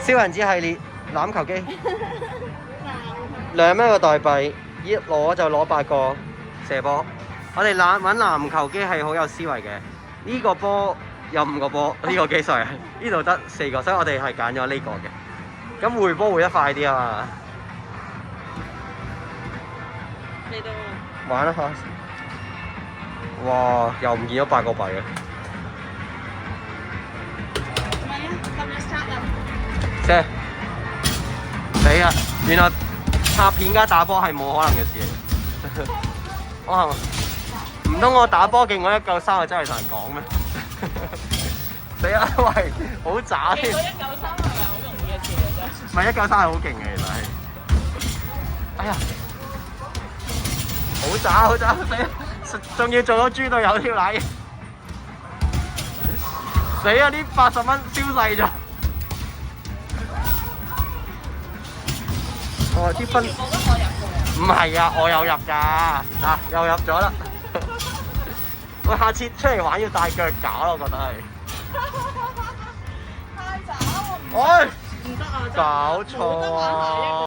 燒人子系列欖球機，2蚊個代幣，一攞就攞8個射波。我哋揾籃球機係好有思維嘅。呢個波有5個波，呢個機碎，呢度得4個，所以我哋係揀咗呢個嘅。咁回波回得快啲啊嘛！嚟到玩一下。哇！又唔見咗8個幣啊！唔係啊，咁樣殺人。啫！死啊！原來拍片加打波係冇可能嘅事嚟。哇！唔通我打波勁我1嚿3就真係同人講咩？死啊！喂，好渣添！193係咪好容易嘅事嚟啫？唔係193係好勁嘅，其實係。哎呀！好渣好渣死啊！仲要做到豬隊友條奶！死啊！呢80蚊消逝咗。哦，啲分冇得我入過。唔係啊，我有入㗎，嗱又入咗啦。我下次出嚟玩要帶腳架咯，我覺得係。太渣喎！哎，唔得啊！搞錯啊！